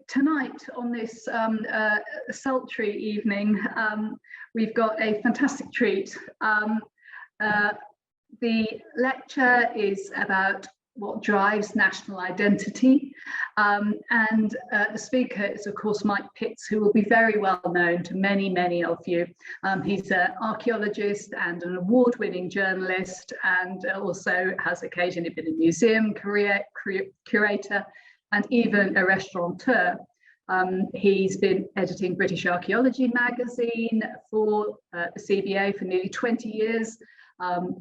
Tonight on this sultry evening, we've got a fantastic treat. The lecture is about what drives national identity, and the speaker is of course Mike Pitts, who will be very well known to many of you. He's an archaeologist and an award-winning journalist, and also has occasionally been a museum curator and even a restaurateur. He's been editing British Archaeology magazine for the CBA for nearly 20 years.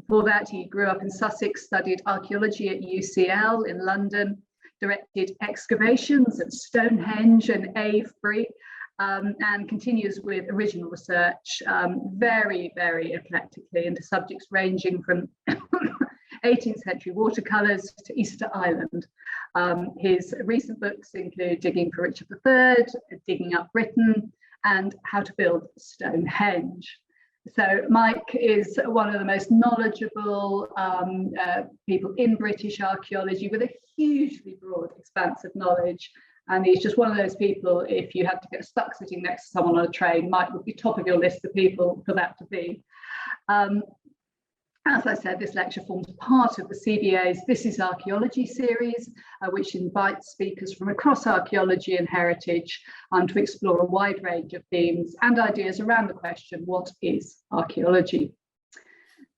For that, he grew up in Sussex, studied archaeology at UCL in London, directed excavations at Stonehenge and Avebury, and continues with original research very eclectically into subjects ranging from 18th century watercolours to Easter Island. His recent books include Digging for Richard III, Digging Up Britain, and How to Build Stonehenge. So Mike is one of the most knowledgeable people in British archaeology, with a hugely broad expanse of knowledge. And he's just one of those people, if you had to get stuck sitting next to someone on a train, Mike would be top of your list of people for that to be. As I said, this lecture forms part of the CBA's This is Archaeology series, which invites speakers from across archaeology and heritage to explore a wide range of themes and ideas around the question, what is archaeology?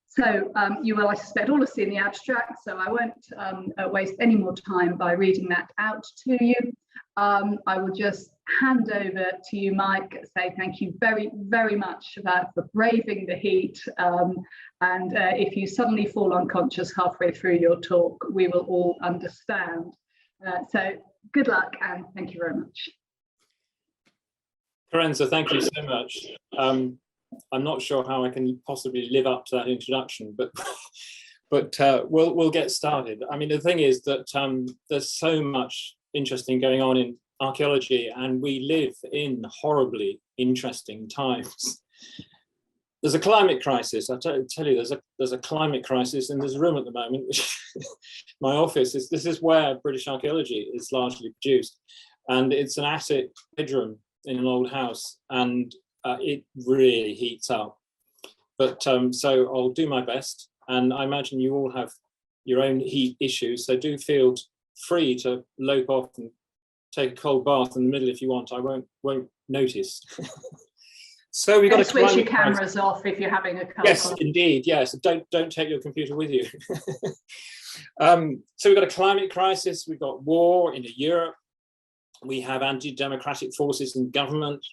So you will, I suspect, all have seen the abstract, so I won't waste any more time by reading that out to you. I will just hand over to you, Mike, say thank you very much for braving the heat. And if you suddenly fall unconscious halfway through your talk, we will all understand. So good luck and thank you very much. Karenza, thank you so much. I'm not sure how I can possibly live up to that introduction, but we'll get started. I mean, the thing is that there's so much interesting going on in archaeology, and we live in horribly interesting times. There's a climate crisis. I tell you, there's a climate crisis in this room at the moment, which my office is. This is where British archaeology is largely produced, and it's an attic bedroom in an old house, and it really heats up. But so I'll do my best, and I imagine you all have your own heat issues, so do feel free to lope off and take a cold bath in the middle if you want. I won't notice. So we got to switch your cameras off if you're having a cold. Yes, indeed. Yes, don't take your computer with you. So we've got a climate crisis. We've got war in Europe. We have anti-democratic forces in government.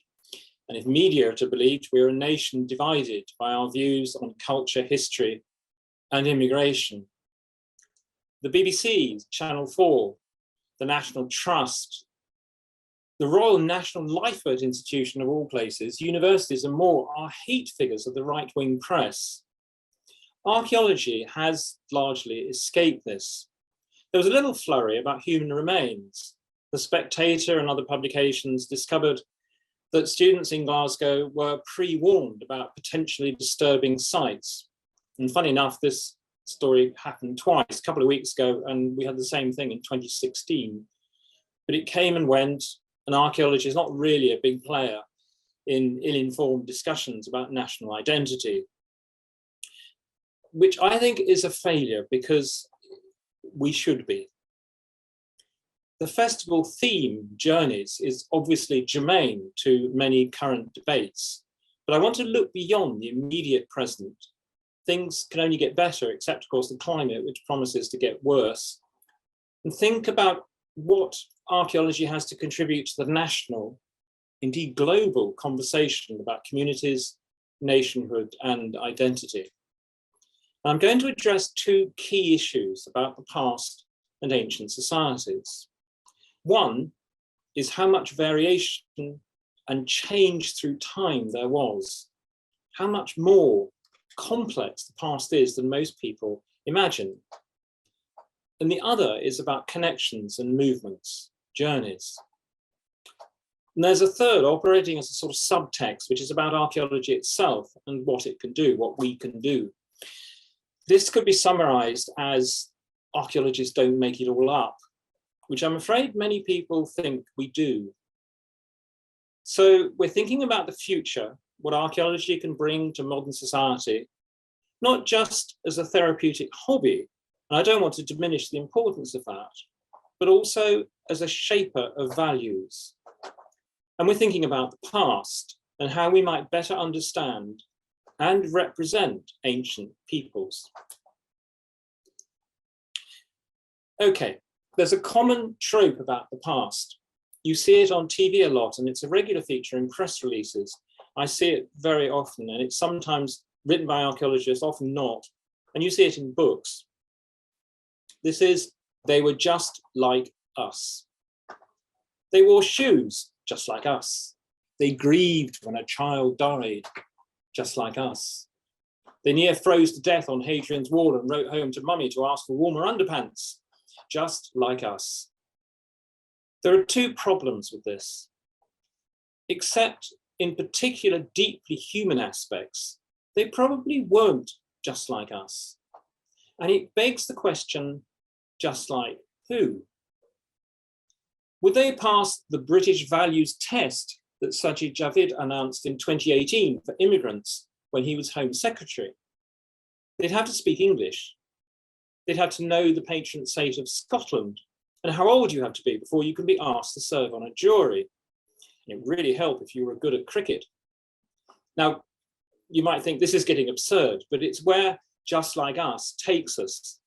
And if media are to be believed, we're a nation divided by our views on culture, history, and immigration. The BBC, Channel 4, the National Trust, the Royal National Lifeboat Institution of all places, universities and more are hate figures of the right-wing press. Archaeology has largely escaped this. There was a little flurry about human remains. The Spectator and other publications discovered that students in Glasgow were pre-warned about potentially disturbing sites. And funny enough, this story happened twice, a couple of weeks ago, and we had the same thing in 2016. But it came and went, and archaeology is not really a big player in ill-informed discussions about national identity, which I think is a failure because we should be. The festival theme, Journeys, is obviously germane to many current debates, but I want to look beyond the immediate present. Things can only get better, except of course the climate, which promises to get worse, and think about what archaeology has to contribute to the national, indeed global, conversation about communities, nationhood, and identity. I'm going to address two key issues about the past and ancient societies. One is how much variation and change through time there was, how much more complex the past is than most people imagine. And the other is about connections and movements, journeys. And there's a third operating as a sort of subtext, which is about archaeology itself and what it can do, what we can do. This could be summarized as archaeologists don't make it all up. which I'm afraid many people think we do. So we're thinking about the future, what archaeology can bring to modern society, not just as a therapeutic hobby, and I don't want to diminish the importance of that, but also as a shaper of values. And we're thinking about the past and how we might better understand and represent ancient peoples. Okay, there's a common trope about the past. You see it on TV a lot, and it's a regular feature in press releases. I see it very often, and it's sometimes written by archaeologists, often not, and you see it in books. This is, they were just like us. They wore shoes, just like us. They grieved when a child died, just like us. They near froze to death on Hadrian's Wall and wrote home to mummy to ask for warmer underpants, just like us. There are two problems with this. Except in particular deeply human aspects, they probably weren't just like us. And it begs the question, just like who? Would they pass the British values test that Sajid Javid announced in 2018 for immigrants when he was Home Secretary? They'd have to speak English. They'd have to know the patron saint of Scotland and how old you have to be before you can be asked to serve on a jury. And it would really help if you were good at cricket. Now, you might think this is getting absurd, but it's where just like us takes us.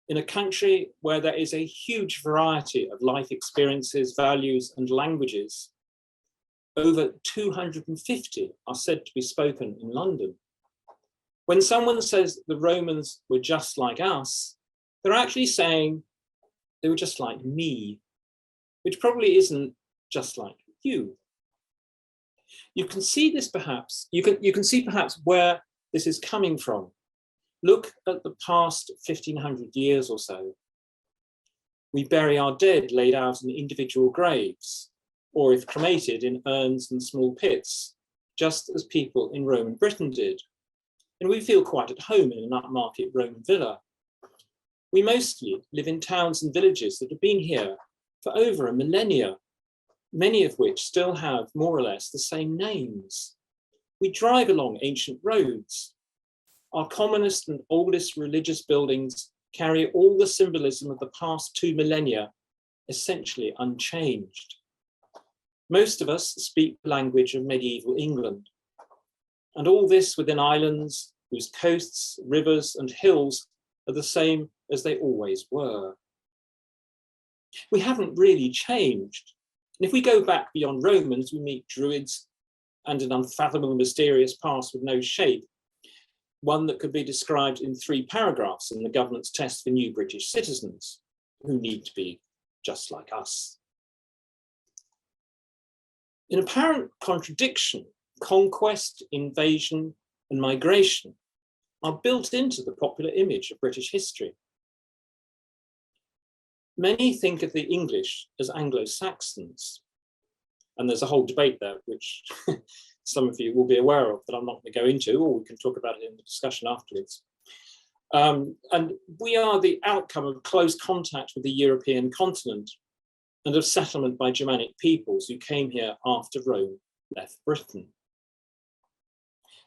In a country where there is a huge variety of life experiences, values, and languages, over 250 are said to be spoken in London. When someone says the Romans were just like us, they're actually saying they were just like me, which probably isn't just like you. You can see this perhaps, you can see perhaps where this is coming from. Look at the past 1500 years or so. We bury our dead laid out in individual graves, or if cremated in urns and small pits, just as people in Roman Britain did. And we feel quite at home in an upmarket Roman villa. We mostly live in towns and villages that have been here for over a millennia, many of which still have more or less the same names. We drive along ancient roads. Our commonest and oldest religious buildings carry all the symbolism of the past 2 millennia, essentially unchanged. Most of us speak the language of medieval England, and all this within islands whose coasts, rivers, and hills are the same as they always were. We haven't really changed. And if we go back beyond Romans, we meet Druids and an unfathomable, mysterious past with no shape, one that could be described in 3 paragraphs in the government's test for new British citizens, who need to be just like us. In apparent contradiction, conquest, invasion, and migration are built into the popular image of British history. Many think of the English as Anglo-Saxons, and there's a whole debate there, which some of you will be aware of, that I'm not going to go into, or we can talk about it in the discussion afterwards. And we are the outcome of close contact with the European continent and of settlement by Germanic peoples who came here after Rome left Britain.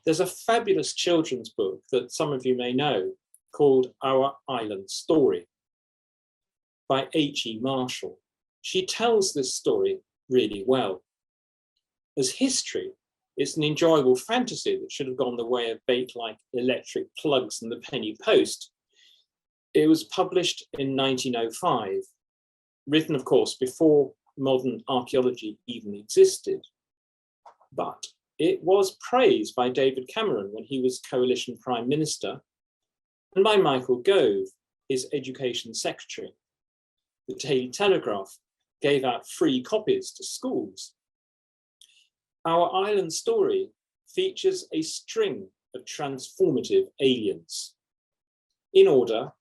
There's a fabulous children's book that some of you may know called Our Island Story by H.E. Marshall. She tells this story really well. As history, it's an enjoyable fantasy that should have gone the way of bait-like electric plugs and the penny post. It was published in 1905, written, of course, before modern archaeology even existed. But it was praised by David Cameron when he was Coalition Prime Minister, and by Michael Gove, his Education Secretary. The Daily Telegraph gave out free copies to schools. Our Island Story features a string of transformative aliens. In order,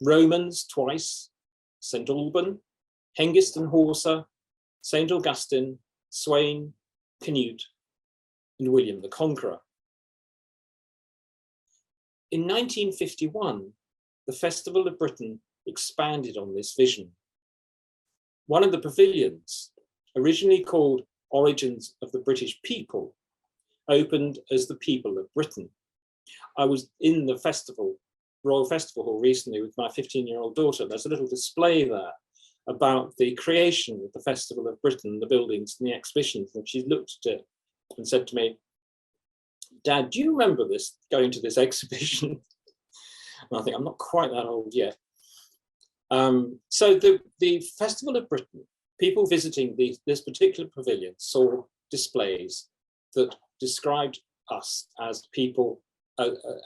Romans twice, St. Alban, Hengist and Horsa, St. Augustine, Sweyn, Canute, and William the Conqueror. In 1951, the Festival of Britain expanded on this vision. One of the pavilions, originally called Origins of the British People, opened as the People of Britain. I was in the festival, Royal Festival Hall recently with my 15-year-old daughter. There's a little display there about the creation of the Festival of Britain, the buildings and the exhibitions. And she looked at it and said to me, "Dad, do you remember this, going to this exhibition?" And I think I'm not quite that old yet. So the Festival of Britain, people visiting this particular pavilion saw displays that described us as people,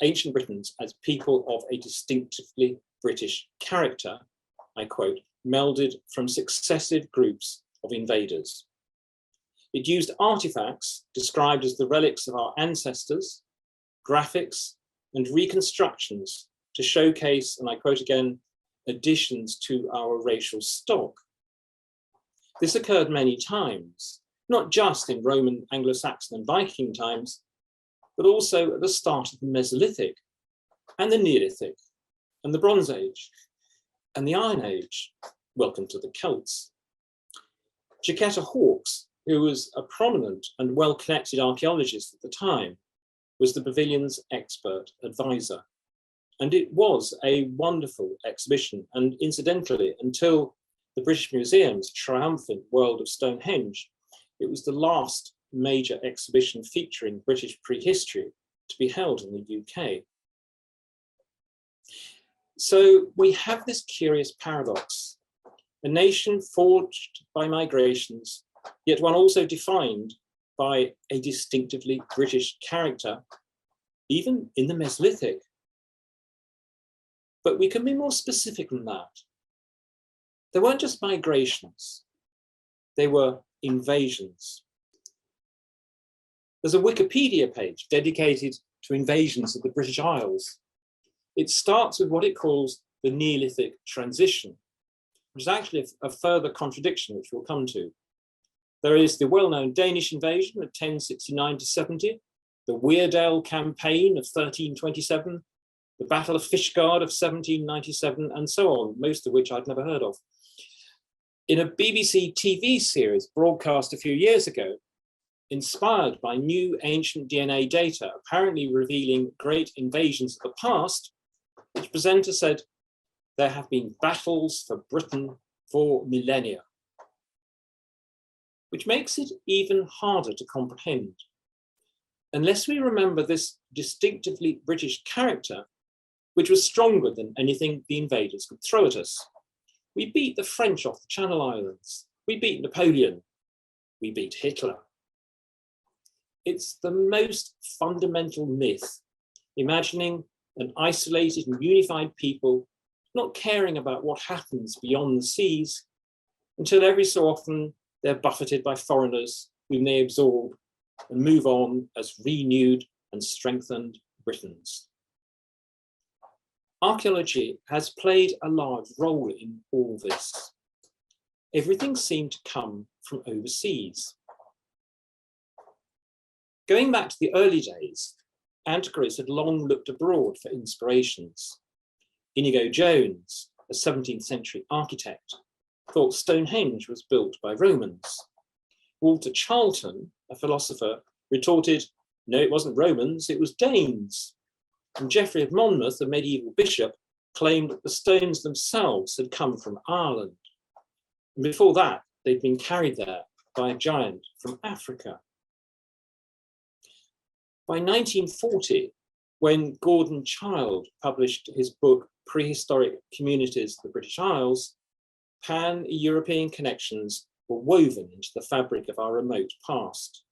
ancient Britons, as people of a distinctively British character, I quote, melded from successive groups of invaders. It used artifacts described as the relics of our ancestors, graphics, and reconstructions to showcase, and I quote again, additions to our racial stock. This occurred many times, not just in Roman, Anglo-Saxon, and Viking times, but also at the start of the Mesolithic and the Neolithic and the Bronze Age and the Iron Age. Welcome to the Celts. Chiquetta Hawkes, who was a prominent and well-connected archaeologist at the time, was the pavilion's expert advisor. And it was a wonderful exhibition. And incidentally, until the British Museum's triumphant World of Stonehenge, it was the last major exhibition featuring British prehistory to be held in the UK. So we have this curious paradox, a nation forged by migrations, yet one also defined by a distinctively British character, even in the Mesolithic. But we can be more specific than that. They weren't just migrations, they were invasions. There's a Wikipedia page dedicated to invasions of the British Isles. It starts with what it calls the Neolithic transition, which is actually a further contradiction, which we'll come to. There is the well-known Danish invasion of 1069 to 70, the Weardale campaign of 1327, the Battle of Fishguard of 1797, and so on, most of which I'd never heard of. In a BBC TV series broadcast a few years ago, inspired by new ancient DNA data apparently revealing great invasions of the past, the presenter said, "There have been battles for Britain for millennia," which makes it even harder to comprehend. Unless we remember this distinctively British character, which was stronger than anything the invaders could throw at us. We beat the French off the Channel Islands. We beat Napoleon. We beat Hitler. It's the most fundamental myth, imagining an isolated and unified people not caring about what happens beyond the seas until every so often they're buffeted by foreigners whom they absorb and move on as renewed and strengthened Britons. Archaeology has played a large role in all this. Everything seemed to come from overseas. Going back to the early days, antiquaries had long looked abroad for inspirations. Inigo Jones, a 17th century architect, thought Stonehenge was built by Romans. Walter Charlton, a philosopher, retorted, "No, it wasn't Romans, it was Danes." And Geoffrey of Monmouth, a medieval bishop, claimed that the stones themselves had come from Ireland. And before that, they'd been carried there by a giant from Africa. By 1940, when Gordon Childe published his book, Prehistoric Communities of the British Isles, pan-European connections were woven into the fabric of our remote past.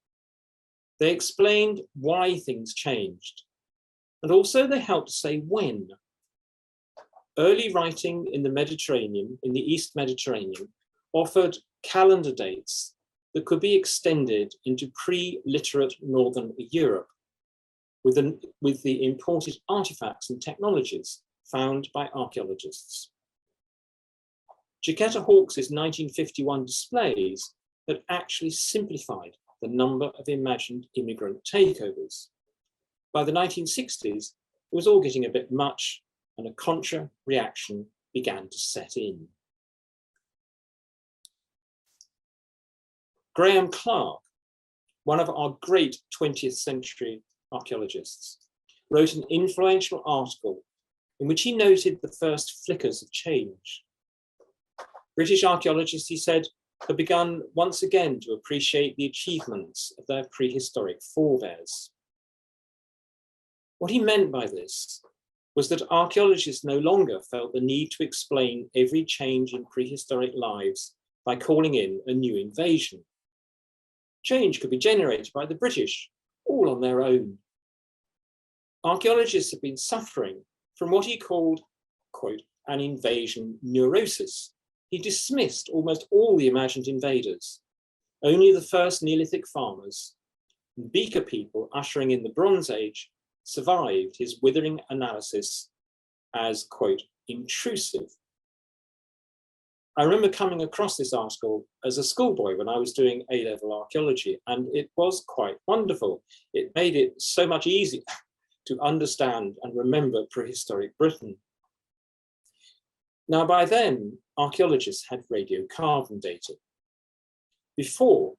They explained why things changed, and also they helped say when. Early writing in the Mediterranean, in the East Mediterranean, offered calendar dates that could be extended into pre-literate Northern Europe with the imported artifacts and technologies found by archaeologists. Chiquetta Hawkes' 1951 displays had actually simplified the number of imagined immigrant takeovers. By the 1960s, it was all getting a bit much, and a contra reaction began to set in. Graham Clark, one of our great 20th century archaeologists, wrote an influential article in which he noted the first flickers of change. British archaeologists, he said, had begun once again to appreciate the achievements of their prehistoric forebears. What he meant by this was that archaeologists no longer felt the need to explain every change in prehistoric lives by calling in a new invasion. Change could be generated by the British, all on their own. Archaeologists have been suffering from what he called, quote, an invasion neurosis. He dismissed almost all the imagined invaders. Only the first Neolithic farmers and Beaker people ushering in the Bronze Age survived his withering analysis as, quote, intrusive. I remember coming across this article as a schoolboy when I was doing A-level archaeology, and it was quite wonderful. It made it so much easier to understand and remember prehistoric Britain. Now, by then, archaeologists had radiocarbon dating. Before,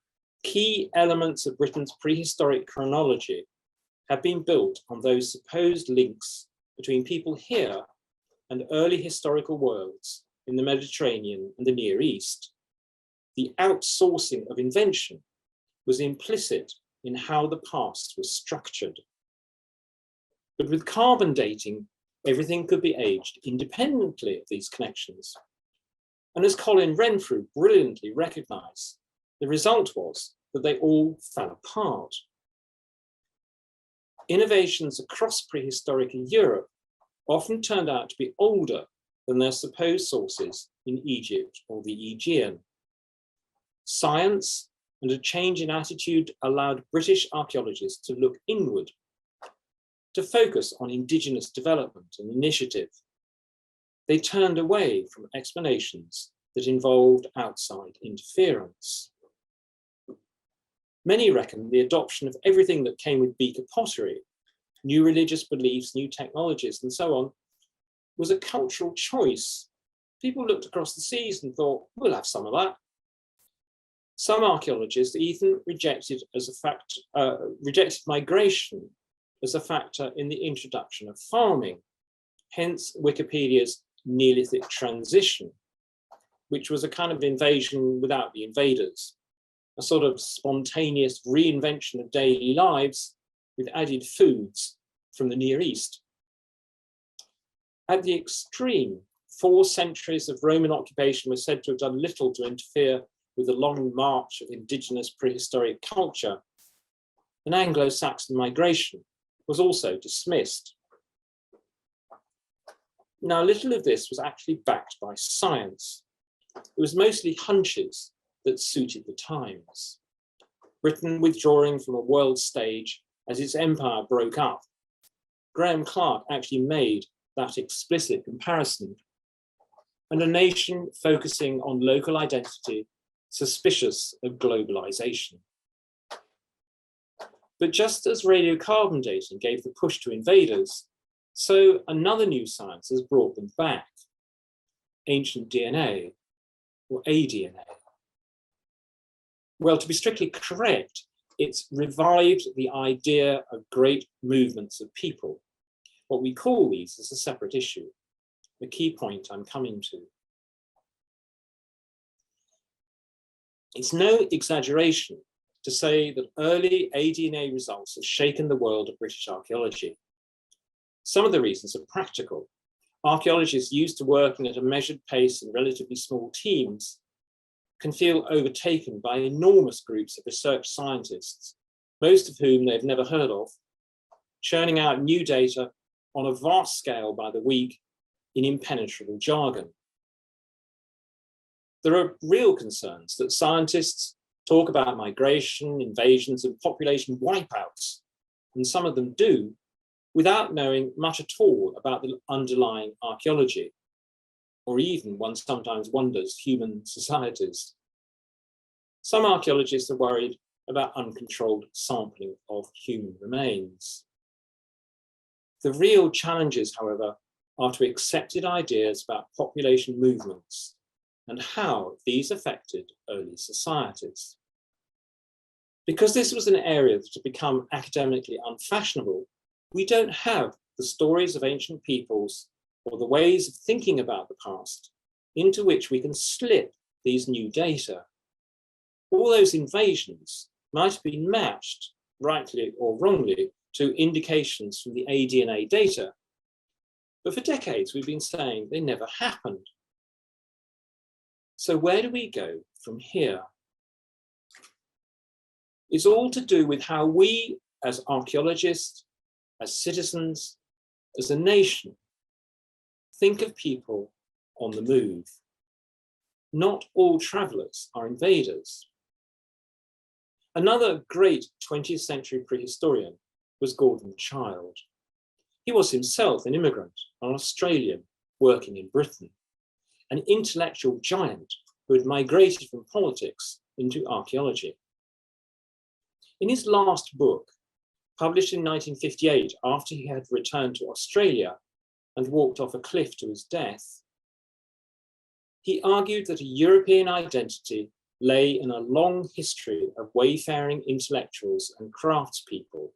key elements of Britain's prehistoric chronology had been built on those supposed links between people here and early historical worlds in the Mediterranean and the Near East. The outsourcing of invention was implicit in how the past was structured. But with carbon dating, everything could be aged independently of these connections. And as Colin Renfrew brilliantly recognized, the result was that they all fell apart. Innovations across prehistoric Europe often turned out to be older than their supposed sources in Egypt or the Aegean. Science and a change in attitude allowed British archaeologists to look inward, to focus on indigenous development and initiative. They turned away from explanations that involved outside interference. Many reckon the adoption of everything that came with Beaker pottery, new religious beliefs, new technologies, and so on, was a cultural choice. People looked across the seas and thought, we'll have some of that. Some archaeologists even rejected migration as a factor in the introduction of farming, hence Wikipedia's Neolithic transition, which was a kind of invasion without the invaders, a sort of spontaneous reinvention of daily lives with added foods from the Near East. At the extreme, 4 centuries of Roman occupation were said to have done little to interfere with the long march of indigenous prehistoric culture. An Anglo-Saxon migration was also dismissed. Now, little of this was actually backed by science. It was mostly hunches that suited the times. Britain withdrawing from a world stage as its empire broke up. Graham Clark actually made that explicit comparison. And a nation focusing on local identity, suspicious of globalization. But just as radiocarbon dating gave the push to invaders, so another new science has brought them back. Ancient DNA, or aDNA. Well, to be strictly correct, it's revived the idea of great movements of people. What we call these is a separate issue, the key point I'm coming to. It's no exaggeration to say that early aDNA results have shaken the world of British archaeology. Some of the reasons are practical. Archaeologists used to working at a measured pace in relatively small teams can feel overtaken by enormous groups of research scientists, most of whom they've never heard of, churning out new data on a vast scale by the week in impenetrable jargon. There are real concerns that scientists talk about migration, invasions, and population wipeouts, and some of them do, without knowing much at all about the underlying archaeology, or even, one sometimes wonders, human societies. Some archaeologists are worried about uncontrolled sampling of human remains. The real challenges, however, are to accepted ideas about population movements and how these affected early societies. Because this was an area that had become academically unfashionable, we don't have the stories of ancient peoples or the ways of thinking about the past into which we can slip these new data. All those invasions might have been matched, rightly or wrongly, to indications from the ADNA data. But for decades, we've been saying they never happened. So where do we go from here? It's all to do with how we, as archaeologists, as citizens, as a nation, think of people on the move. Not all travelers are invaders. Another great 20th century prehistorian was Gordon Childe. He was himself an immigrant, an Australian working in Britain, an intellectual giant who had migrated from politics into archaeology. In his last book, published in 1958 after he had returned to Australia and walked off a cliff to his death, he argued that a European identity lay in a long history of wayfaring intellectuals and craftspeople.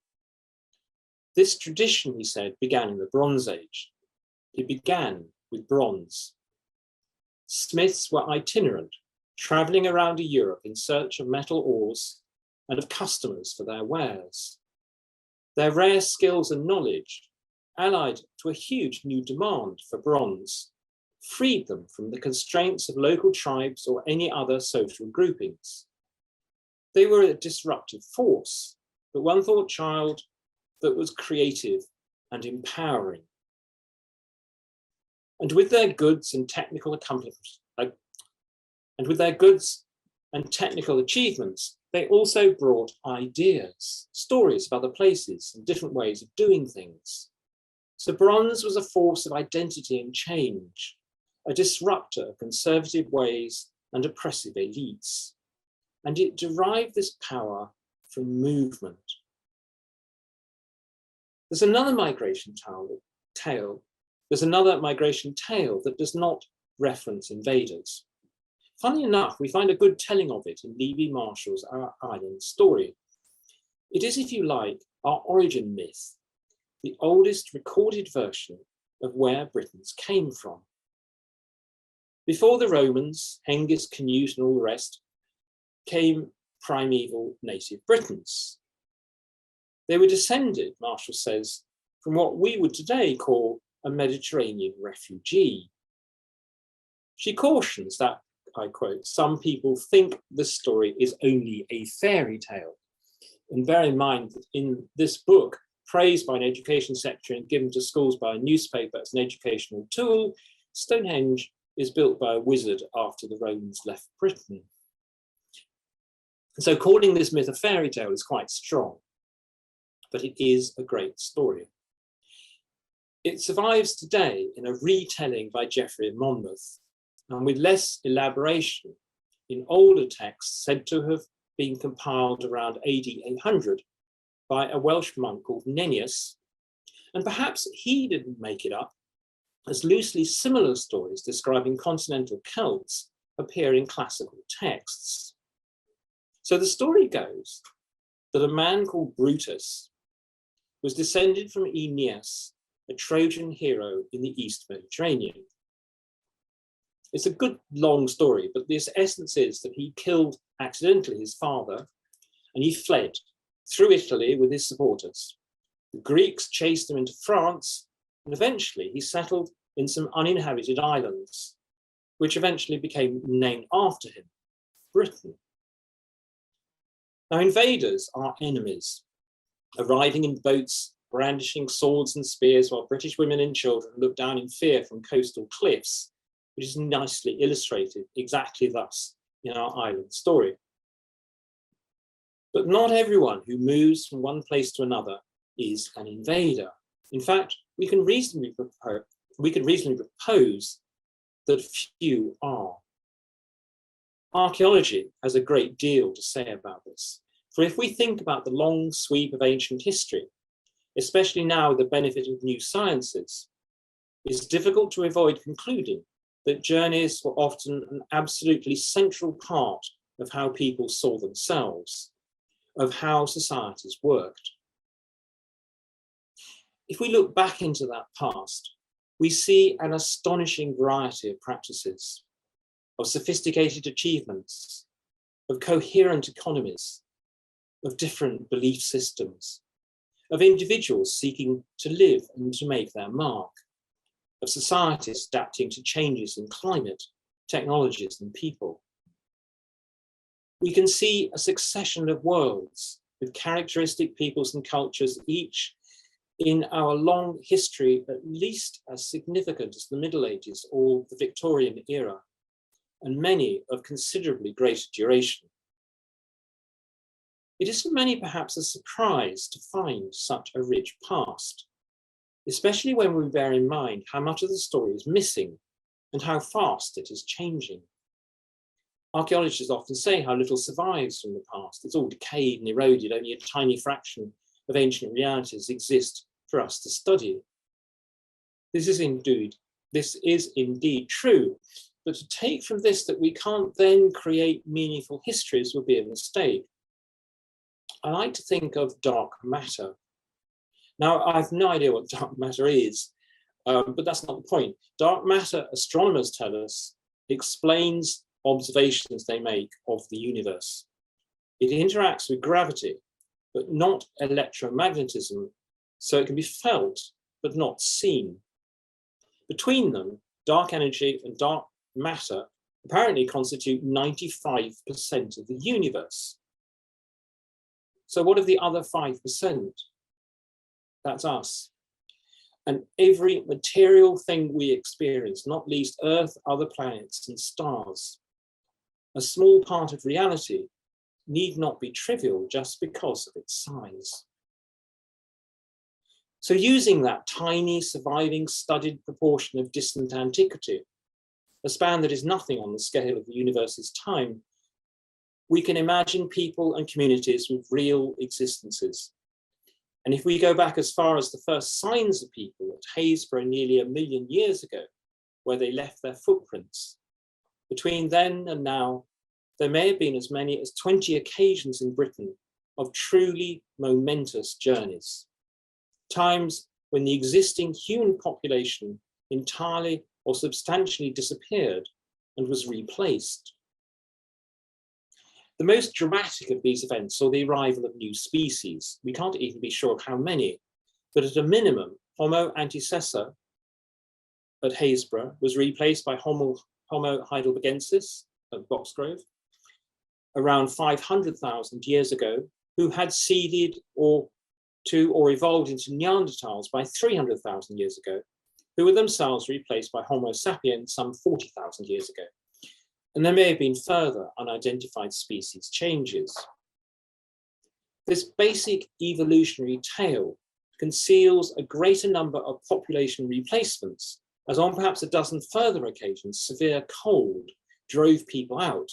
This tradition, he said, began in the Bronze Age. It began with bronze. Smiths were itinerant, traveling around Europe in search of metal ores and of customers for their wares. Their rare skills and knowledge, allied to a huge new demand for bronze, freed them from the constraints of local tribes or any other social groupings. They were a disruptive force, but one thought Childe that was creative and empowering. And with their goods and technical achievements, they also brought ideas, stories of other places and different ways of doing things. So bronze was a force of identity and change, a disruptor of conservative ways and oppressive elites. And it derived this power from movement. There's another migration tale that does not reference invaders. Funnily enough, we find a good telling of it in Levy Marshall's Our Island Story. It is, if you like, our origin myth, the oldest recorded version of where Britons came from. Before the Romans, Hengist, Canute, and all the rest, came primeval native Britons. They were descended, Marshall says, from what we would today call a Mediterranean refugee. She cautions that, I quote, some people think this story is only a fairy tale. And bear in mind that in this book, praised by an education secretary and given to schools by a newspaper as an educational tool, Stonehenge is built by a wizard after the Romans left Britain. So calling this myth a fairy tale is quite strong, but it is a great story. It survives today in a retelling by Geoffrey of Monmouth, and with less elaboration in older texts said to have been compiled around AD 800 by a Welsh monk called Nennius, and perhaps he didn't make it up, as loosely similar stories describing continental Celts appear in classical texts. So the story goes that a man called Brutus was descended from Aeneas, a Trojan hero in the East Mediterranean. It's a good long story, but the essence is that he killed accidentally his father and he fled through Italy with his supporters. The Greeks chased him into France, and eventually he settled in some uninhabited islands, which eventually became named after him, Britain. Now, invaders are enemies, arriving in boats, brandishing swords and spears while British women and children look down in fear from coastal cliffs, which is nicely illustrated exactly thus in our island story. But not everyone who moves from one place to another is an invader. In fact, we can reasonably propose that few are. Archaeology has a great deal to say about this. For if we think about the long sweep of ancient history, especially now with the benefit of new sciences, it's difficult to avoid concluding that journeys were often an absolutely central part of how people saw themselves, of how societies worked. If we look back into that past, we see an astonishing variety of practices, of sophisticated achievements, of coherent economies, of different belief systems, of individuals seeking to live and to make their mark, of societies adapting to changes in climate, technologies, and people. We can see a succession of worlds with characteristic peoples and cultures, each in our long history at least as significant as the Middle Ages or the Victorian era, and many of considerably greater duration. It is for many perhaps a surprise to find such a rich past, especially when we bear in mind how much of the story is missing and how fast it is changing. Archaeologists often say how little survives from the past. It's all decayed and eroded, only a tiny fraction of ancient realities exist for us to study. This is indeed true, but to take from this that we can't then create meaningful histories would be a mistake. I like to think of dark matter. Now, I have no idea what dark matter is, but that's not the point. Dark matter, astronomers tell us, explains observations they make of the universe. It interacts with gravity, but not electromagnetism, so it can be felt, but not seen. Between them, dark energy and dark matter apparently constitute 95% of the universe. So what of the other 5%? That's us. And every material thing we experience, not least Earth, other planets, and stars, a small part of reality need not be trivial just because of its size. So using that tiny, surviving, studied proportion of distant antiquity, a span that is nothing on the scale of the universe's time, we can imagine people and communities with real existences. And if we go back as far as the first signs of people at Happisburgh nearly 1 million years ago, where they left their footprints, between then and now, there may have been as many as 20 occasions in Britain of truly momentous journeys, times when the existing human population entirely or substantially disappeared and was replaced. The most dramatic of these events saw the arrival of new species. We can't even be sure of how many, but at a minimum, Homo antecessor at Happisburgh was replaced by Homo heidelbergensis at Boxgrove around 500,000 years ago, who had seeded or evolved into Neanderthals by 300,000 years ago, who were themselves replaced by Homo sapiens some 40,000 years ago. And there may have been further unidentified species changes. This basic evolutionary tale conceals a greater number of population replacements, as on perhaps a dozen further occasions, severe cold drove people out,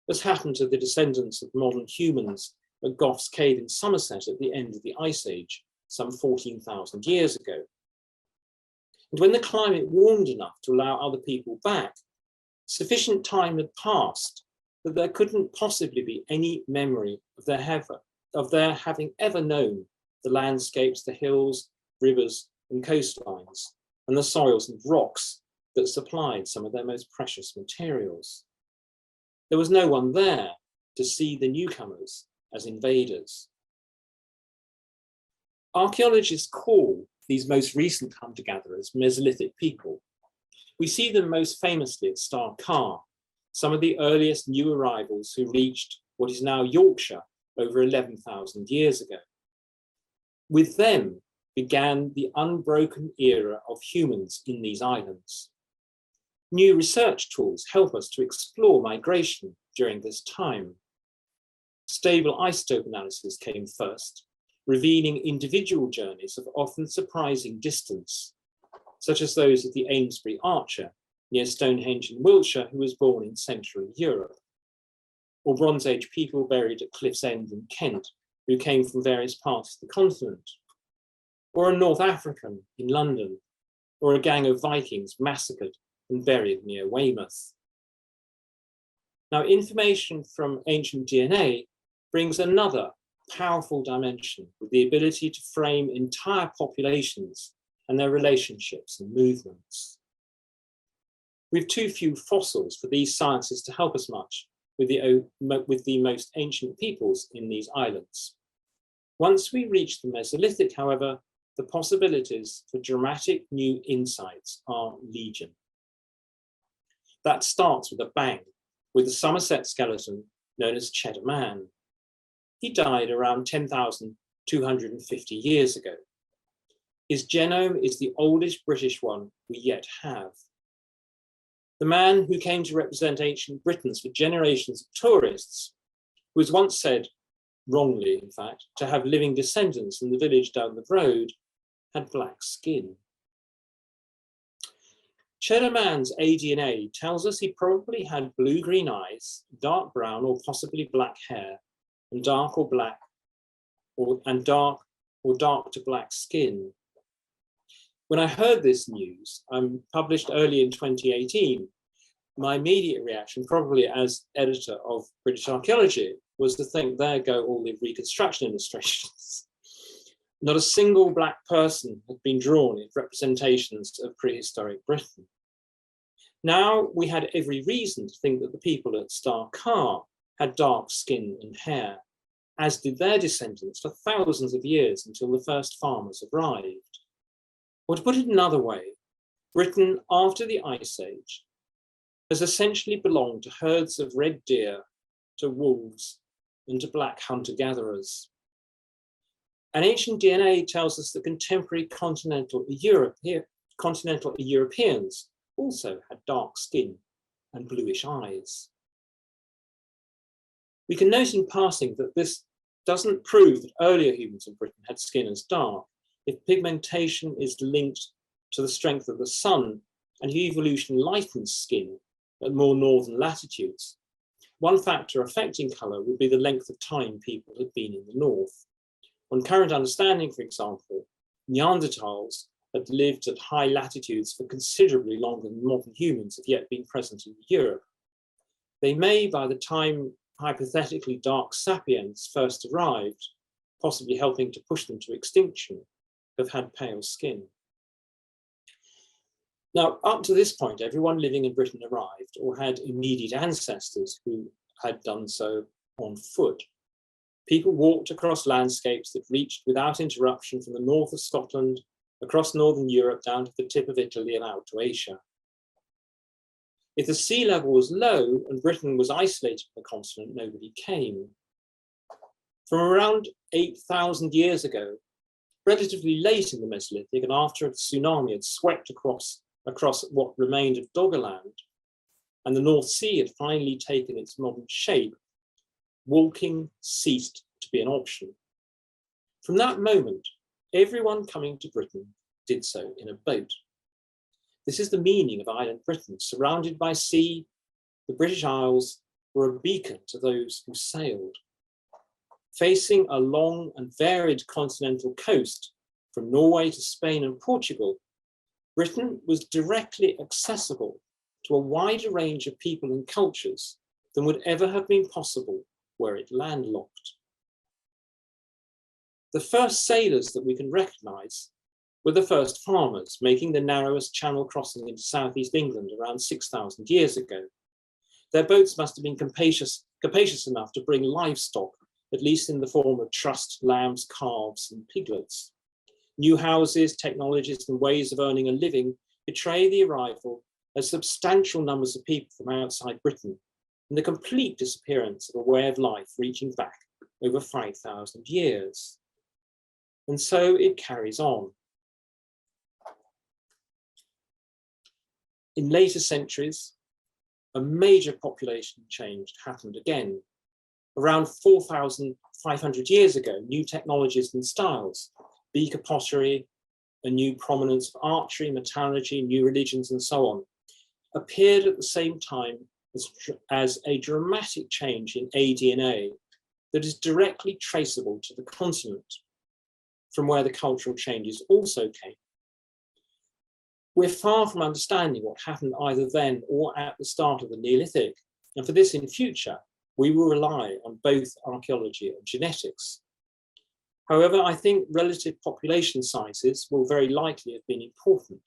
as happened to the descendants of modern humans at Goff's Cave in Somerset at the end of the Ice Age, some 14,000 years ago. And when the climate warmed enough to allow other people back, sufficient time had passed that there couldn't possibly be any memory of their having ever known the landscapes, the hills, rivers, and coastlines, and the soils and rocks that supplied some of their most precious materials. There was no one there to see the newcomers as invaders. Archaeologists call these most recent hunter-gatherers Mesolithic people. We see them most famously at Star Car, some of the earliest new arrivals who reached what is now Yorkshire over 11,000 years ago. With them began the unbroken era of humans in these islands. New research tools help us to explore migration during this time. Stable isotope analysis came first, revealing individual journeys of often surprising distance, such as those of the Amesbury archer near Stonehenge in Wiltshire, who was born in Central Europe, or Bronze Age people buried at Cliff's End in Kent, who came from various parts of the continent, or a North African in London, or a gang of Vikings massacred and buried near Weymouth. Now, information from ancient DNA brings another powerful dimension with the ability to frame entire populations and their relationships and movements. We've too few fossils for these sciences to help us much with the most ancient peoples in these islands. Once we reach the Mesolithic, however, the possibilities for dramatic new insights are legion. That starts with a bang, with the Somerset skeleton known as Cheddar Man. He died around 10,250 years ago. His genome is the oldest British one we yet have. The man who came to represent ancient Britons for generations of tourists was once said, wrongly in fact, to have living descendants in the village down the road, had black skin. Cheddar Man's ADNA tells us he probably had blue-green eyes, dark brown or possibly black hair, and dark or black, dark to black skin. When I heard this news, published early in 2018, my immediate reaction, probably as editor of British Archaeology, was to think, there go all the reconstruction illustrations. Not a single black person had been drawn in representations of prehistoric Britain. Now we had every reason to think that the people at Star Car had dark skin and hair, as did their descendants for thousands of years until the first farmers arrived. Or to put it another way, Britain after the Ice Age has essentially belonged to herds of red deer, to wolves, and to black hunter-gatherers. And ancient DNA tells us that contemporary continental Europeans also had dark skin and bluish eyes. We can note in passing that this doesn't prove that earlier humans in Britain had skin as dark, if pigmentation is linked to the strength of the sun and evolution lightens skin at more northern latitudes. One factor affecting colour would be the length of time people had been in the north. On current understanding, for example, Neanderthals had lived at high latitudes for considerably longer than modern humans have yet been present in Europe. They may, by the time hypothetically dark sapiens first arrived, possibly helping to push them to extinction, have had pale skin. Now, up to this point, everyone living in Britain arrived or had immediate ancestors who had done so on foot. People walked across landscapes that reached without interruption from the north of Scotland, across northern Europe, down to the tip of Italy and out to Asia. If the sea level was low and Britain was isolated from the continent, nobody came. From around 8,000 years ago, relatively late in the Mesolithic and after a tsunami had swept across what remained of Doggerland, and the North Sea had finally taken its modern shape, walking ceased to be an option. From that moment, everyone coming to Britain did so in a boat. This is the meaning of island Britain. Surrounded by sea, the British Isles were a beacon to those who sailed. Facing a long and varied continental coast from Norway to Spain and Portugal, Britain was directly accessible to a wider range of people and cultures than would ever have been possible were it landlocked. The first sailors that we can recognise were the first farmers, making the narrowest channel crossing into southeast England around 6,000 years ago. Their boats must have been capacious enough to bring livestock, at least in the form of trussed lambs, calves, and piglets. New houses, technologies, and ways of earning a living betray the arrival of substantial numbers of people from outside Britain and the complete disappearance of a way of life reaching back over 5,000 years. And so it carries on. In later centuries, a major population change happened again. Around 4,500 years ago, new technologies and styles, beaker pottery, a new prominence of archery, metallurgy, new religions, and so on, appeared at the same time as a dramatic change in ADNA that is directly traceable to the continent, from where the cultural changes also came. We're far from understanding what happened either then or at the start of the Neolithic, and for this in future, we will rely on both archaeology and genetics. However, I think relative population sizes will very likely have been important,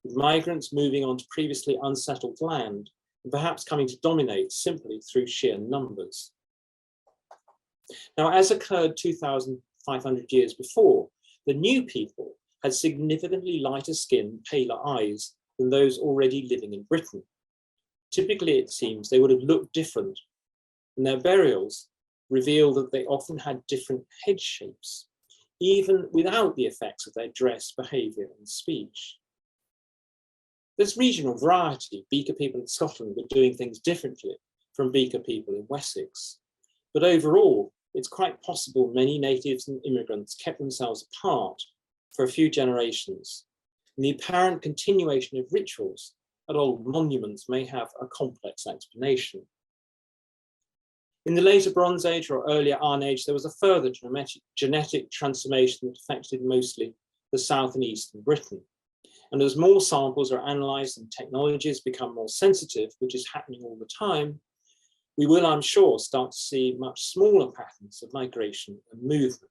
with migrants moving onto previously unsettled land and perhaps coming to dominate simply through sheer numbers. Now, as occurred 2,500 years before, the new people had significantly lighter skin, paler eyes than those already living in Britain. Typically, it seems, they would have looked different, and their burials reveal that they often had different head shapes, even without the effects of their dress, behaviour, and speech. There's regional variety. Beaker people in Scotland were doing things differently from Beaker people in Wessex. But overall, it's quite possible many natives and immigrants kept themselves apart for a few generations, and the apparent continuation of rituals at old monuments may have a complex explanation. In the later Bronze Age or earlier Iron Age, there was a further genetic transformation that affected mostly the south and eastern Britain. And as more samples are analysed and technologies become more sensitive, which is happening all the time, we will, I'm sure, start to see much smaller patterns of migration and movement.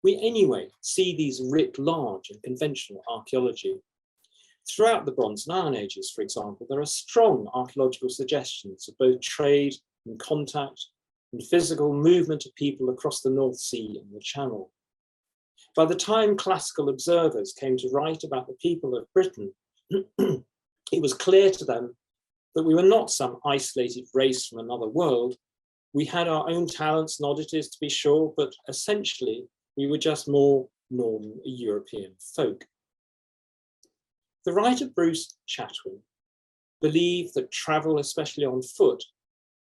We anyway see these writ large in conventional archaeology. Throughout the Bronze and Iron Ages, for example, there are strong archaeological suggestions of both trade and contact and physical movement of people across the North Sea and the Channel. By the time classical observers came to write about the people of Britain, it was clear to them that we were not some isolated race from another world. We had our own talents and oddities, to be sure, but essentially we were just more northern European folk. The writer Bruce Chatwin believed that travel, especially on foot,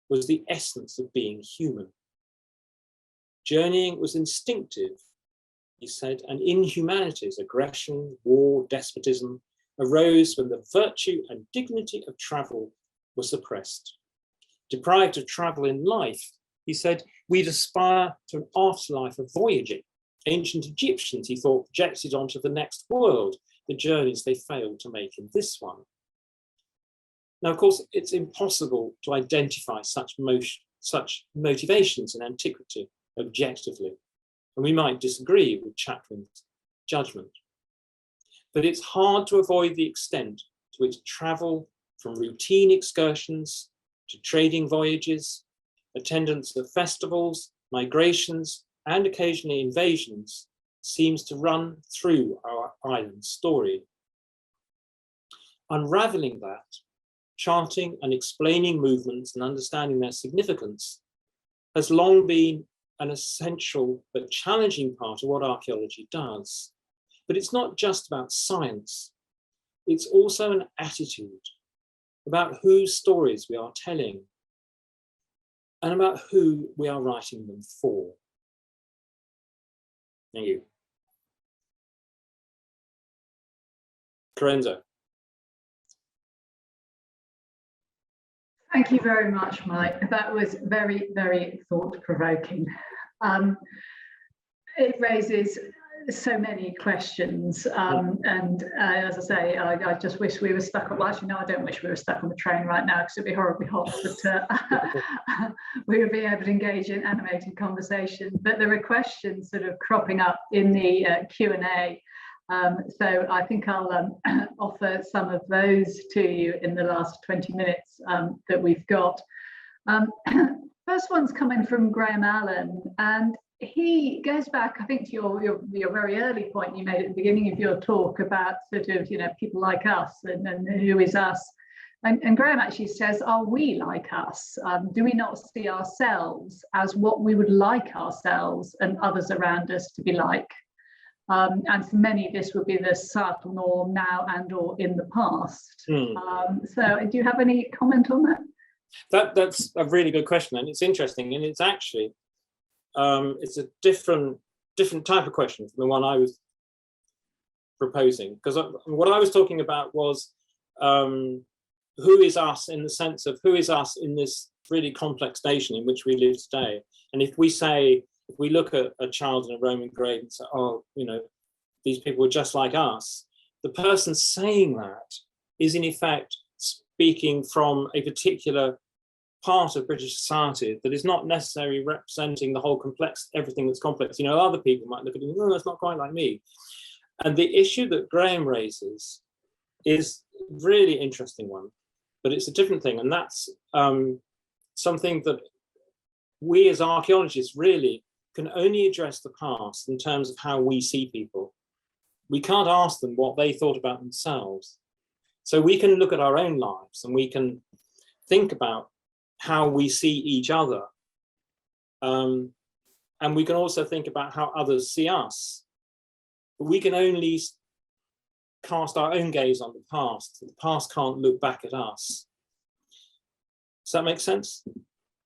was the essence of being human. Journeying was instinctive, he said, and inhumanities, aggression, war, despotism, arose when the virtue and dignity of travel were suppressed. Deprived of travel in life, he said, we'd aspire to an afterlife of voyaging. Ancient Egyptians, he thought, projected onto the next world the journeys they failed to make in this one. Now, of course, it's impossible to identify such motivations in antiquity objectively, and we might disagree with Chatwin's judgment. But it's hard to avoid the extent to which travel from routine excursions to trading voyages, attendance of festivals, migrations, and occasionally invasions seems to run through our island story. Unraveling that, charting and explaining movements and understanding their significance has long been an essential but challenging part of what archaeology does. But it's not just about science, it's also an attitude about whose stories we are telling and about who we are writing them for. Thank you. Corenza. Thank you very much, Mike. That was very, very thought-provoking. It raises so many questions, and as I say, I just wish we were stuck on, well, actually no, I don't wish we were stuck on the train right now because it'd be horribly hot, but we would be able to engage in animated conversation. But there are questions sort of cropping up in the Q&A, so I think I'll offer some of those to you in the last 20 minutes that we've got. First one's coming from Graham Allen, and he goes back, I think, to your very early point you made at the beginning of your talk about sort of, you know, people like us and who is us. And Graham actually says, are we like us? Do we not see ourselves as what we would like ourselves and others around us to be like? And for many, this would be the societal norm now and or in the past. So do you have any comment on that? That's a really good question, and it's interesting, and it's actually it's a different type of question from the one I was proposing, because what I was talking about was who is us, in the sense of who is us in this really complex nation in which we live today. And if we look at a child in a Roman grave and say, oh, you know, these people are just like us, the person saying that is in effect speaking from a particular part of British society that is not necessarily representing the whole complex, everything that's complex. You know, other people might look at it and, oh, that's not quite like me. And the issue that Graham raises is a really interesting one, but it's a different thing. And that's something that we as archaeologists really can only address the past in terms of how we see people. We can't ask them what they thought about themselves. So we can look at our own lives and we can think about how we see each other. And we can also think about how others see us. But we can only cast our own gaze on the past. The past can't look back at us. Does that make sense?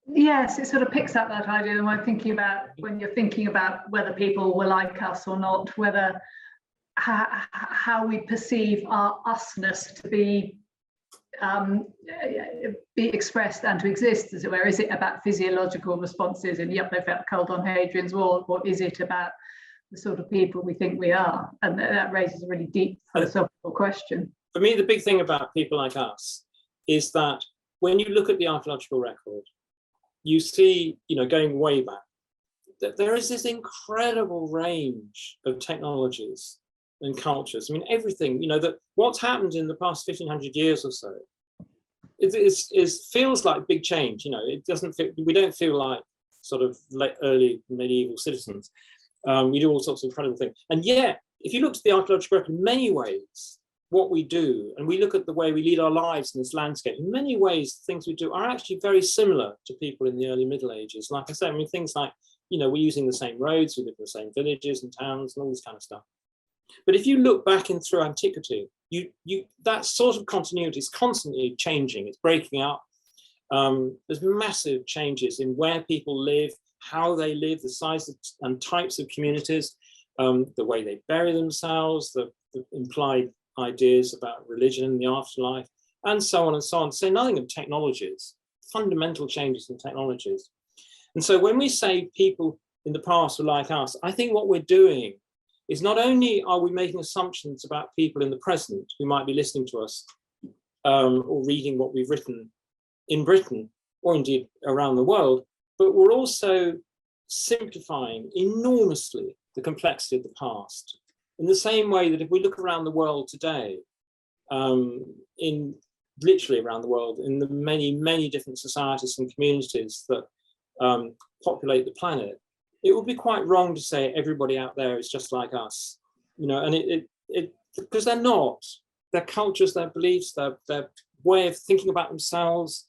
Yes, it sort of picks up that idea when you're thinking about whether people were like us or not, whether how we perceive our usness to be expressed and to exist, as it were. Is it about physiological responses and yep, they felt cold on Hadrian's Wall, or is it about the sort of people we think we are? And that raises a really deep philosophical question. For me, the big thing about people like us is that when you look at the archaeological record, you see, you know, going way back, that there is this incredible range of technologies and cultures. I mean, everything, you know, that what's happened in the past 1500 years or so, it feels like big change. You know, it doesn't feel, we don't feel like sort of early medieval citizens. We do all sorts of incredible things. And yet, if you look at the archaeological record, in many ways, what we do, and we look at the way we lead our lives in this landscape, in many ways, things we do are actually very similar to people in the early Middle Ages. Like I said, I mean, things like, you know, we're using the same roads, we live in the same villages and towns and all this kind of stuff. But if you look back in through antiquity, that sort of continuity is constantly changing. It's breaking up. There's massive changes in where people live, how they live, the size and types of communities, the way they bury themselves, the implied ideas about religion, the afterlife, and so on and so on. Say nothing of technologies, fundamental changes in technologies. And so when we say people in the past were like us, I think what we're doing is not only are we making assumptions about people in the present who might be listening to us or reading what we've written in Britain or indeed around the world, but we're also simplifying enormously the complexity of the past. In the same way that if we look around the world today, in literally around the world, in the many, many different societies and communities that populate the planet, it would be quite wrong to say everybody out there is just like us, you know, and because they're not. Their cultures, their beliefs, their way of thinking about themselves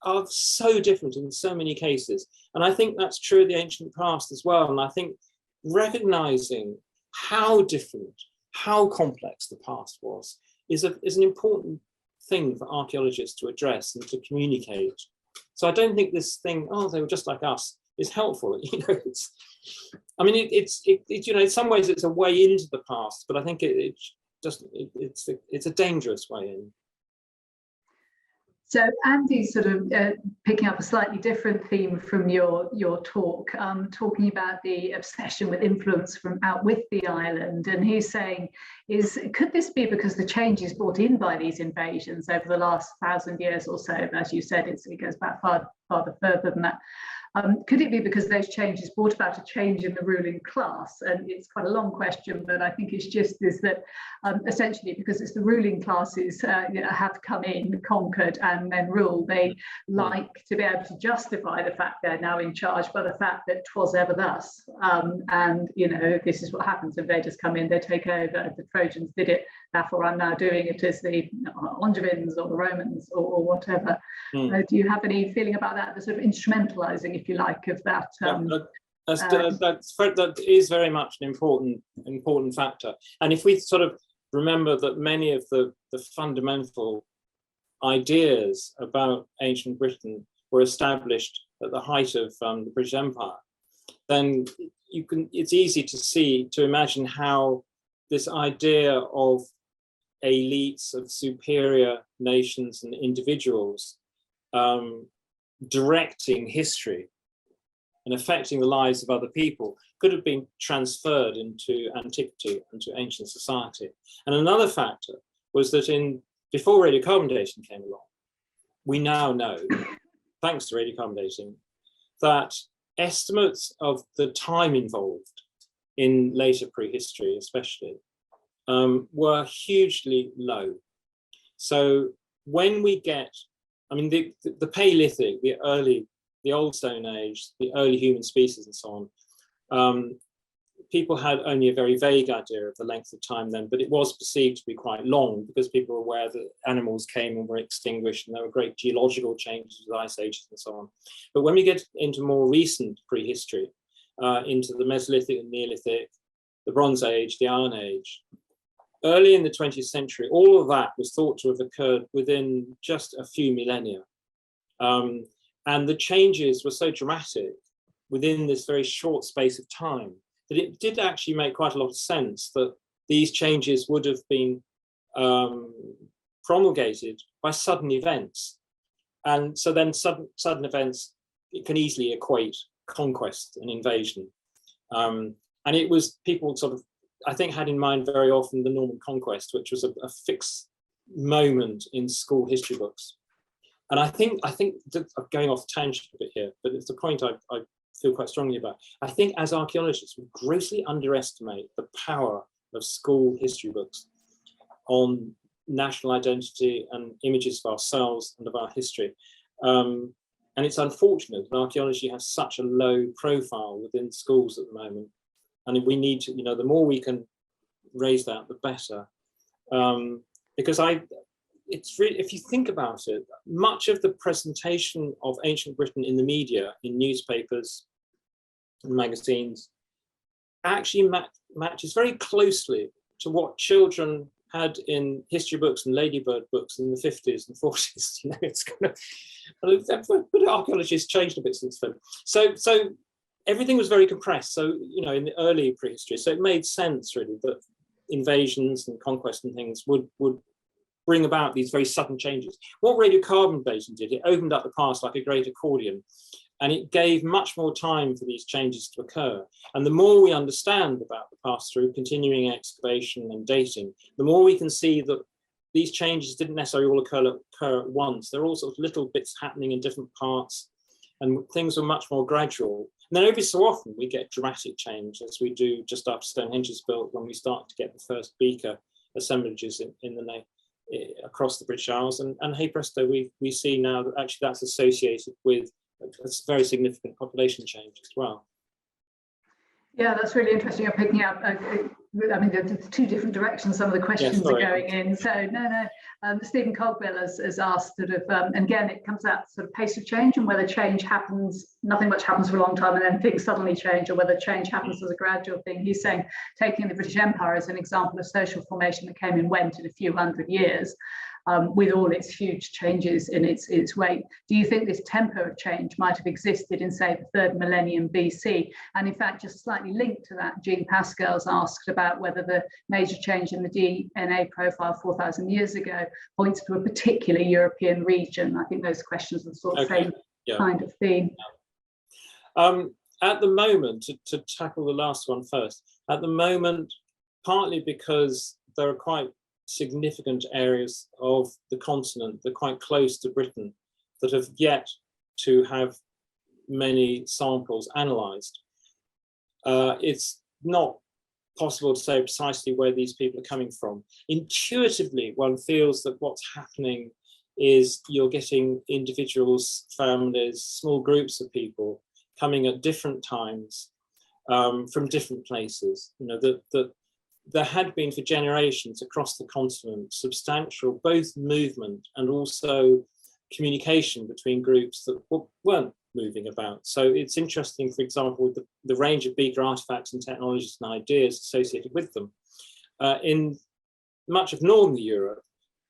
are so different in so many cases. And I think that's true of the ancient past as well. And I think recognizing how different, how complex the past was is an important thing for archaeologists to address and to communicate. So I don't think this thing, oh, they were just like us, is helpful. You know, it's you know, in some ways it's a way into the past, but I think it's a dangerous way in. So Andy's sort of picking up a slightly different theme from your talk, talking about the obsession with influence from out with the island. And he's saying, could this be because the changes brought in by these invasions over the last 1,000 years or so? As you said, it goes back farther further than that. Could it be because those changes brought about a change in the ruling class? And it's quite a long question, but I think it's just is that essentially because it's the ruling classes have come in, conquered, and then rule, they like to be able to justify the fact they're now in charge by the fact that 'twas ever thus. And, you know, this is what happens. Invaders come in, they take over, the Trojans did it, therefore I'm now doing it as the Angevins or the Romans or whatever. Do you have any feeling about that, the sort of instrumentalizing, if you like, of that? That is very much an important factor. And if we sort of remember that many of the fundamental ideas about ancient Britain were established at the height of the British Empire, then it's easy to imagine how this idea of elites, of superior nations and individuals directing history and affecting the lives of other people could have been transferred into antiquity, into ancient society. And another factor was that before radiocarbon dating came along, we now know, thanks to radiocarbon dating, that estimates of the time involved in later prehistory especially were hugely low. So when we get, I mean, the Paleolithic, the Old Stone Age, the early human species and so on, people had only a very vague idea of the length of time then, but it was perceived to be quite long because people were aware that animals came and were extinguished and there were great geological changes with ice ages and so on. But when we get into more recent prehistory, into the Mesolithic and Neolithic, the Bronze Age, the Iron Age, early in the 20th century, all of that was thought to have occurred within just a few millennia. And the changes were so dramatic within this very short space of time that it did actually make quite a lot of sense that these changes would have been promulgated by sudden events. And so then sudden events, it can easily equate conquest and invasion. And it was people sort of, I think, had in mind very often the Norman conquest, which was a fixed moment in school history books. And I think I'm going off tangent a bit here, but it's a point I feel quite strongly about. I think as archaeologists, we grossly underestimate the power of school history books on national identity and images of ourselves and of our history. And it's unfortunate that archaeology has such a low profile within schools at the moment. And we need to, the more we can raise that, the better. Because it's really, if you think about it, much of the presentation of ancient Britain in the media, in newspapers and magazines, actually matches very closely to what children had in history books and ladybird books in the 50s and 40s. It's kind of, but archaeology has changed a bit since then. So everything was very compressed. So, in the early prehistory, so it made sense really that invasions and conquest and things would bring about these very sudden changes. What radiocarbon dating did, it opened up the past like a great accordion, and it gave much more time for these changes to occur. And the more we understand about the past through continuing excavation and dating, the more we can see that these changes didn't necessarily all occur at once. There are all sorts of little bits happening in different parts, and things were much more gradual. And then every so often we get dramatic change, as we do just after Stonehenge is built, when we start to get the first beaker assemblages across the British Isles. And hey presto, we see now that actually that's associated with a very significant population change as well. Yeah, that's really interesting. You're picking up, I mean, there's two different directions some of the questions are going in. So Stephen Cogbill has asked sort of, and again, it comes out sort of pace of change and whether change happens, nothing much happens for a long time and then things suddenly change, or whether change happens as a gradual thing. He's saying, taking the British Empire as an example of social formation that came and went in a few hundred years, with all its huge changes in its wake. Do you think this tempo of change might have existed in, say, the 3rd millennium BC? And in fact, just slightly linked to that, Jean Pascal's asked about whether the major change in the DNA profile 4,000 years ago points to a particular European region. I think those questions are the sort of same kind of theme. At the moment, to tackle the last one first, at the moment, partly because there are quite significant areas of the continent that are quite close to Britain that have yet to have many samples analysed. It's not possible to say precisely where these people are coming from. Intuitively, one feels that what's happening is you're getting individuals, families, small groups of people coming at different times from different places. That there had been for generations across the continent substantial both movement and also communication between groups that weren't moving about. So it's interesting, for example, with the range of beaker artifacts and technologies and ideas associated with them. In much of northern Europe,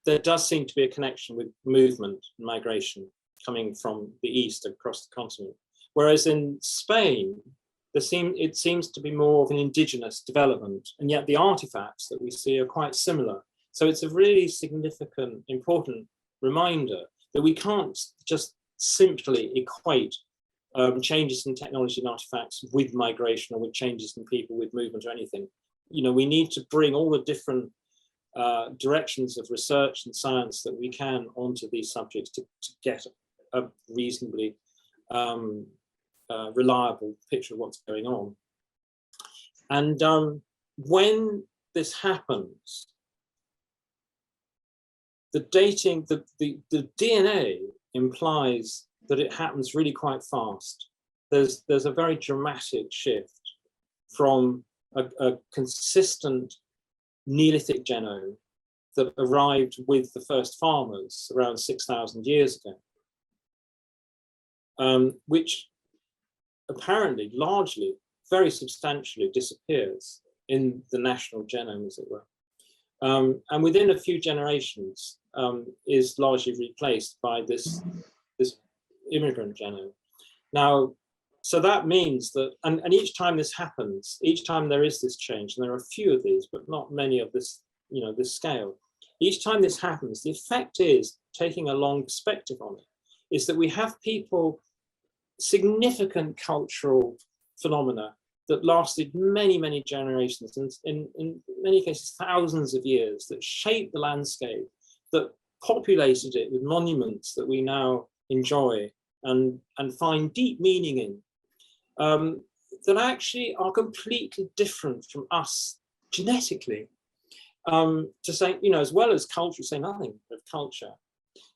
there does seem to be a connection with movement and migration coming from the east across the continent. Whereas in Spain, it seems to be more of an indigenous development, and yet the artifacts that we see are quite similar. So it's a really significant, important reminder that we can't just simply equate changes in technology and artifacts with migration or with changes in people with movement or anything. We need to bring all the different directions of research and science that we can onto these subjects to get a reasonably reliable picture of what's going on. And when this happens, the dating, the DNA implies that it happens really quite fast. There's a very dramatic shift from a consistent Neolithic genome that arrived with the first farmers around 6,000 years ago, which apparently largely, very substantially disappears in the national genome, as it were. And within a few generations is largely replaced by this immigrant genome. Now, so that means that, and each time this happens, each time there is this change, and there are a few of these, but not many of this, this scale. Each time this happens, the effect is, taking a long perspective on it, is that we have people, significant cultural phenomena that lasted many, many generations, and in many cases, thousands of years, that shaped the landscape, that populated it with monuments that we now enjoy and find deep meaning in, that actually are completely different from us genetically. To say, as well as culture, say nothing of culture.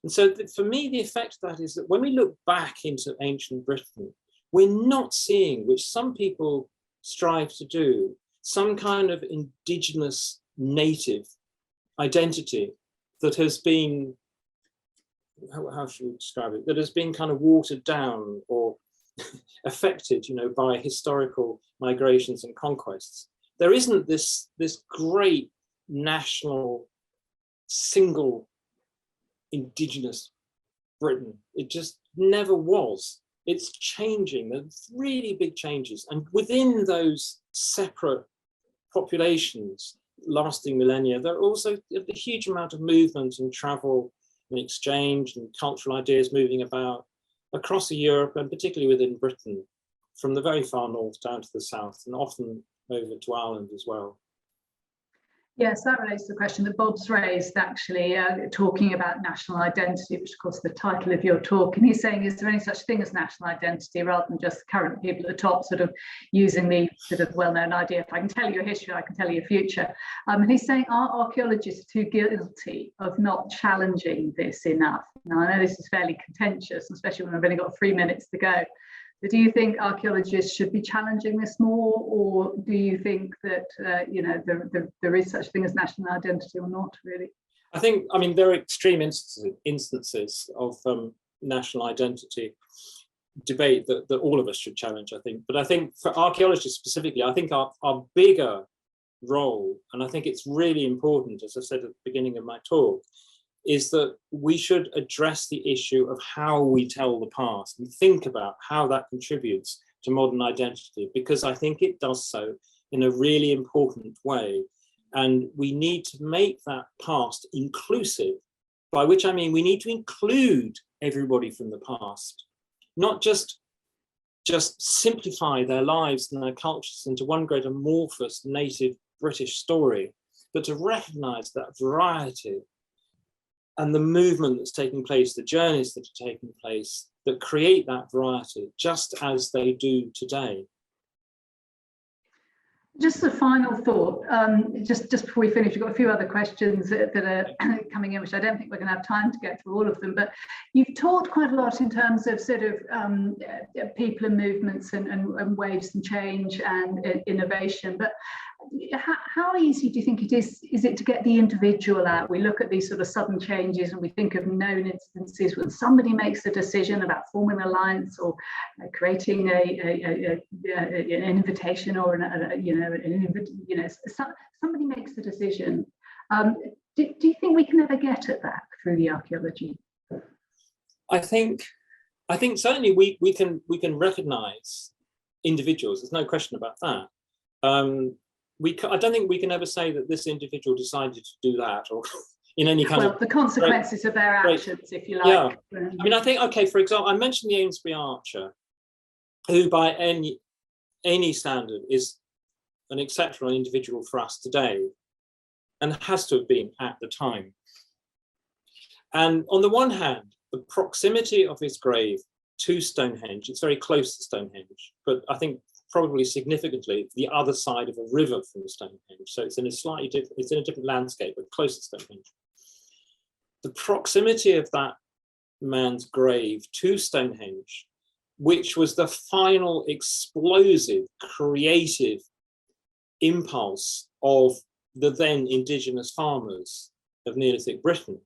And so for me, the effect of that is that when we look back into ancient Britain, we're not seeing, which some people strive to do, some kind of indigenous native identity that has been, how should we describe it, that has been kind of watered down or affected, by historical migrations and conquests. There isn't this great national single indigenous Britain. It just never was. It's changing. There's really big changes, and within those separate populations lasting millennia, there are also a huge amount of movement and travel and exchange and cultural ideas moving about across Europe, and particularly within Britain, from the very far north down to the south, and often over to Ireland as well. Yes, that relates to the question that Bob's raised, actually, talking about national identity, which of course the title of your talk, and he's saying, is there any such thing as national identity, rather than just current people at the top sort of using the sort of well-known idea, if I can tell you your history, I can tell you your future. And he's saying, are archaeologists too guilty of not challenging this enough? Now, I know this is fairly contentious, especially when I've only got 3 minutes to go. But do you think archaeologists should be challenging this more, or do you think that there is such thing as national identity or not, really? I mean, there are extreme instances of national identity debate that all of us should challenge, I think. But I think for archaeologists specifically, I think our bigger role, and I think it's really important, as I said at the beginning of my talk, is that we should address the issue of how we tell the past and think about how that contributes to modern identity, because I think it does so in a really important way. And we need to make that past inclusive, by which I mean we need to include everybody from the past, not just simplify their lives and their cultures into one great amorphous native British story, but to recognize that variety and the movement that's taking place, the journeys that are taking place, that create that variety, just as they do today. Just a final thought, just before we finish, we've got a few other questions that are coming in, which I don't think we're going to have time to get through all of them, but you've talked quite a lot in terms of sort of people and movements and waves and change and innovation, but how easy do you think it is it to get the individual out? We look at these sort of sudden changes and we think of known instances when somebody makes a decision about forming an alliance or creating an invitation or somebody makes a decision. Do you think we can ever get at that through the archaeology? I think certainly we can recognize individuals. There's no question about that. I don't think we can ever say that this individual decided to do that, or in any kind of the consequences of their actions, if you like. Yeah, I mean, I think, okay, for example, I mentioned the Amesbury Archer, who by any standard is an exceptional individual for us today, and has to have been at the time. And on the one hand, the proximity of his grave to Stonehenge, it's very close to Stonehenge, but I think probably significantly the other side of a river from Stonehenge. So it's in a slightly different, it's in a different landscape, but close to Stonehenge. The proximity of that man's grave to Stonehenge, which was the final explosive, creative impulse of the then indigenous farmers of Neolithic Britain.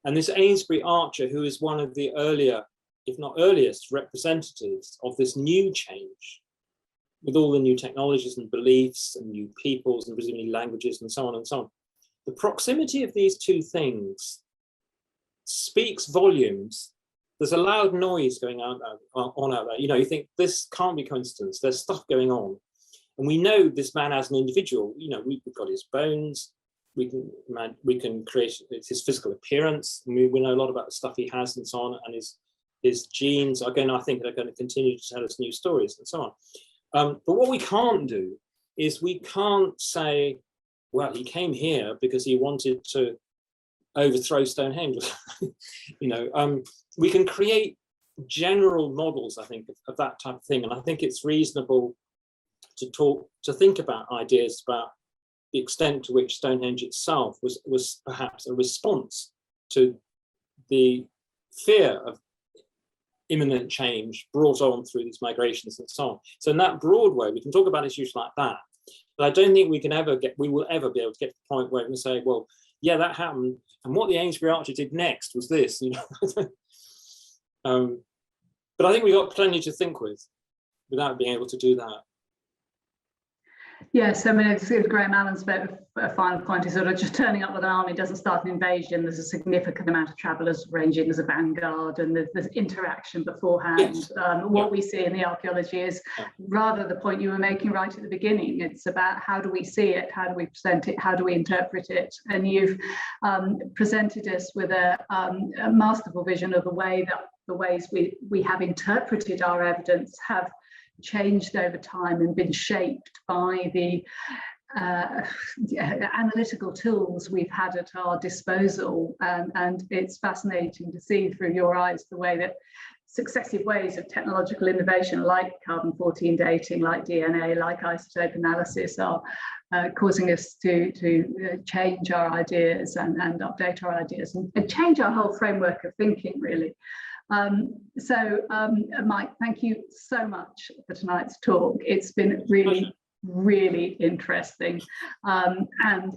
And this Amesbury Archer, who is one of the earlier, if not earliest, representatives of this new change, with all the new technologies and beliefs and new peoples and presumably languages and so on and so on. The proximity of these two things speaks volumes. There's a loud noise going on out there. You know, you think this can't be coincidence. There's stuff going on. And we know this man as an individual. You know, we've got his bones. We can create his physical appearance. And we know a lot about the stuff he has and so on. And his genes are going to, I think, are going to continue to tell us new stories and so on. But what we can't do is we can't say, well, he came here because he wanted to overthrow Stonehenge. You know, we can create general models, I think, of that type of thing. And I think it's reasonable to think about ideas about the extent to which Stonehenge itself was perhaps a response to the fear of imminent change brought on through these migrations and so on. So in that broad way, we can talk about issues like that. But I don't think we will ever be able to get to the point where we can say, well, yeah, that happened, and what the Amesbury Archer did next was this, you know. But I think we've got plenty to think with without being able to do that. Yes, I mean, it's Graham Allen's final point is sort of just turning up with an army doesn't start an invasion. There's a significant amount of travellers ranging as a vanguard, and there's interaction beforehand. Yes. What we see in the archaeology is rather the point you were making right at the beginning. It's about how do we see it, how do we present it, how do we interpret it? And you've presented us with a masterful vision of the ways we have interpreted our evidence have changed over time and been shaped by the analytical tools we've had at our disposal. And it's fascinating to see through your eyes the way that successive ways of technological innovation like carbon-14 dating, like DNA, like isotope analysis are causing us to change our ideas and update our ideas and change our whole framework of thinking, really. Mike, thank you so much for tonight's talk. It's been really, really interesting. And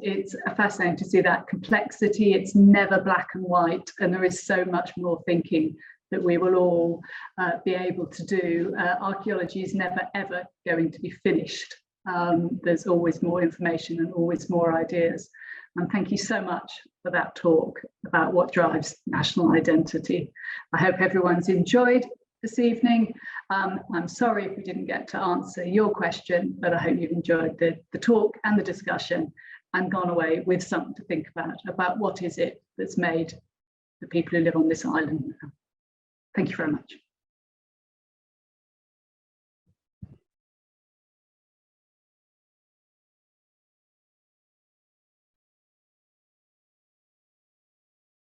it's fascinating to see that complexity. It's never black and white, and there is so much more thinking that we will all be able to do. Archaeology is never, ever going to be finished. There's always more information and always more ideas. And thank you so much for that talk about what drives national identity. I hope everyone's enjoyed this evening. I'm sorry if we didn't get to answer your question, but I hope you've enjoyed the talk and the discussion and gone away with something to think about what is it that's made the people who live on this island. Thank you very much.